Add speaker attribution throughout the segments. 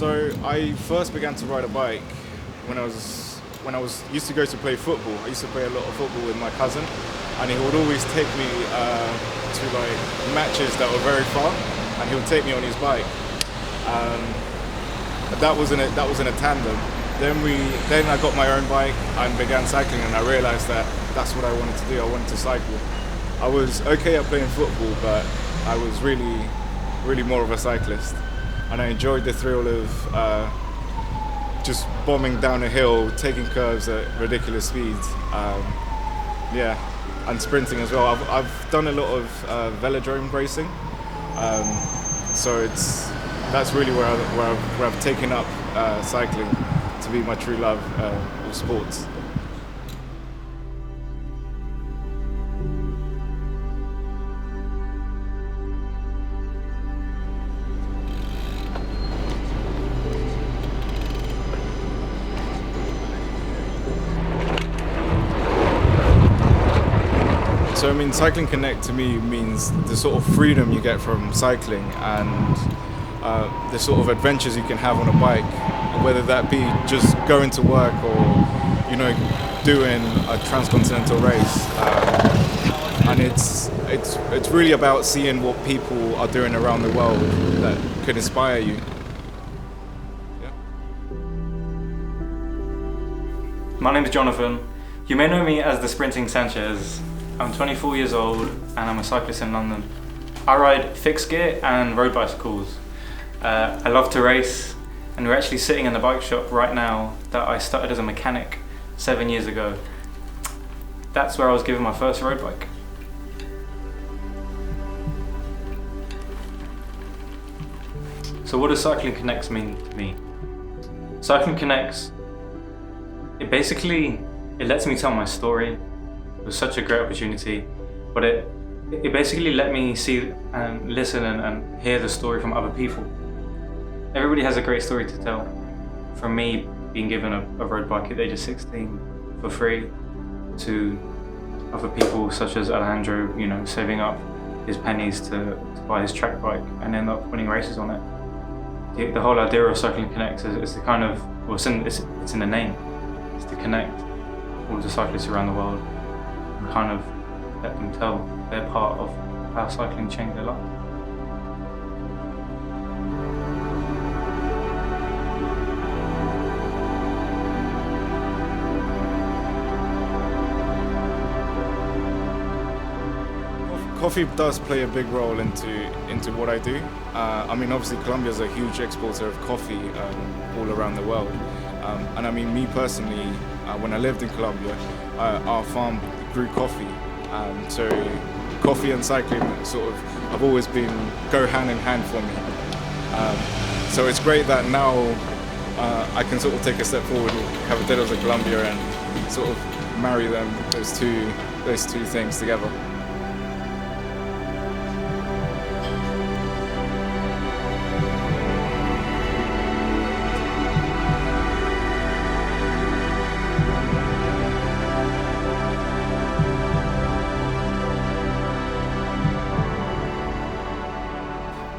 Speaker 1: So I first began to ride a bike when I used to go to play football. I used to play a lot of football with my cousin, and he would always take me to like matches that were very far, and he would take me on his bike. That was in a tandem. Then I got my own bike and began cycling, and I realized that that's what I wanted to do. I wanted to cycle. I was okay at playing football, but I was really more of a cyclist, and I enjoyed the thrill of just bombing down a hill, taking curves at ridiculous speeds. Yeah, and sprinting as well. I've done a lot of velodrome racing, so that's really where I've taken up cycling to be my true love of sports. So I mean, Cycling Connect to me means the sort of freedom you get from cycling and the sort of adventures you can have on a bike, whether that be just going to work or, you know, doing a transcontinental race. And it's really about seeing what people are doing around the world that could inspire you. Yeah.
Speaker 2: My name is Jonathan. You may know me as the Sprinting Sanchez. I'm 24 years old and I'm a cyclist in London. I ride fixed gear and road bicycles. I love to race, and we're actually sitting in the bike shop right now that I started as a mechanic 7 years ago. That's where I was given my first road bike. So what does Cycling Connects mean to me? Cycling Connects, it lets me tell my story. It was such a great opportunity, but it basically let me see and listen and hear the story from other people. Everybody has a great story to tell. From me being given a road bike at the age of 16 for free, to other people such as Alejandro, you know, saving up his pennies to buy his track bike and end up winning races on it. The whole idea of Cycling Connects is to kind of, well, it's in the name, it's to connect all the cyclists around the world and kind of let them tell their part of how cycling changed their life.
Speaker 1: Coffee does play a big role into what I do. I mean, obviously Colombia is a huge exporter of coffee all around the world. And I mean, me personally, when I lived in Colombia, our farm grew coffee. So coffee and cycling sort of have always go hand in hand for me. So it's great that now I can sort of take a step forward with CAFETEROS of Colombia and sort of marry those two things together.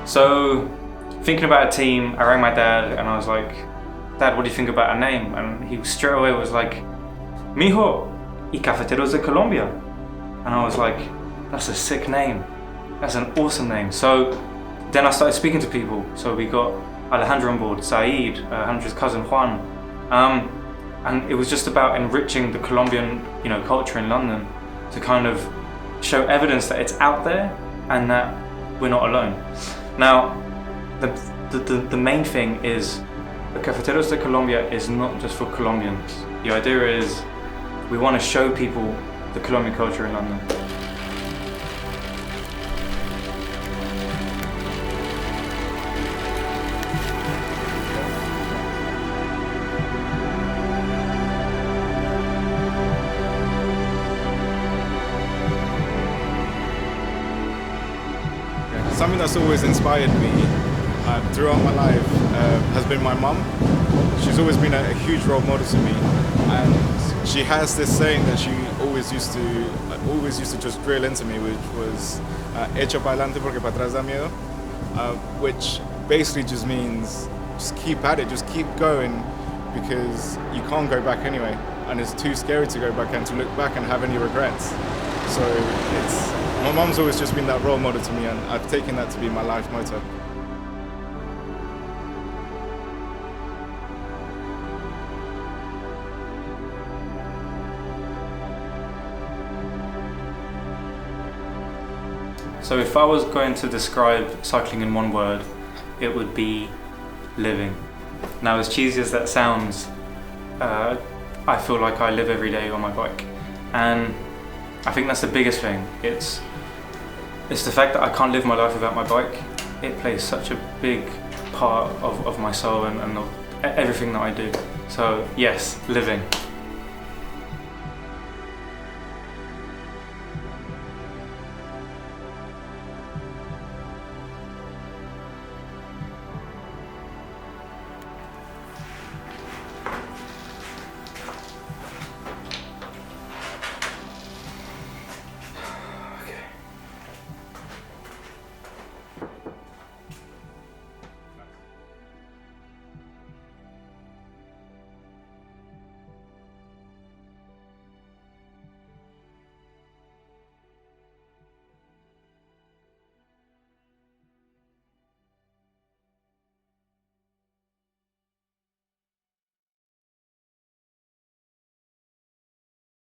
Speaker 2: So, thinking about a team, I rang my dad and I was like, "Dad, what do you think about a name?" And he straight away was like, "Mijo, y CAFETEROS de Colombia." And I was like, "That's a sick name. That's an awesome name." So then I started speaking to people. So we got Alejandro on board, Saeed, Alejandro's cousin Juan. And it was just about enriching the Colombian, you know, culture in London to kind of show evidence that it's out there and that we're not alone. Now, the main thing is the CAFETEROS de Colombia is not just for Colombians. The idea is we want to show people the Colombian culture in London.
Speaker 1: Something that's always inspired me throughout my life has been my mum. She's always been a huge role model to me, and she has this saying that she always used to just drill into me, which was "Echa para adelante porque para atrás da miedo," which basically just means just keep at it, just keep going, because you can't go back anyway, and it's too scary to go back and to look back and have any regrets. So my mum's always just been that role model to me, and I've taken that to be my life motto.
Speaker 2: So if I was going to describe cycling in one word, it would be living. Now, as cheesy as that sounds, I feel like I live every day on my bike, and I think that's the biggest thing. It's the fact that I can't live my life without my bike. It plays such a big part of my soul and of everything that I do. So yes, living.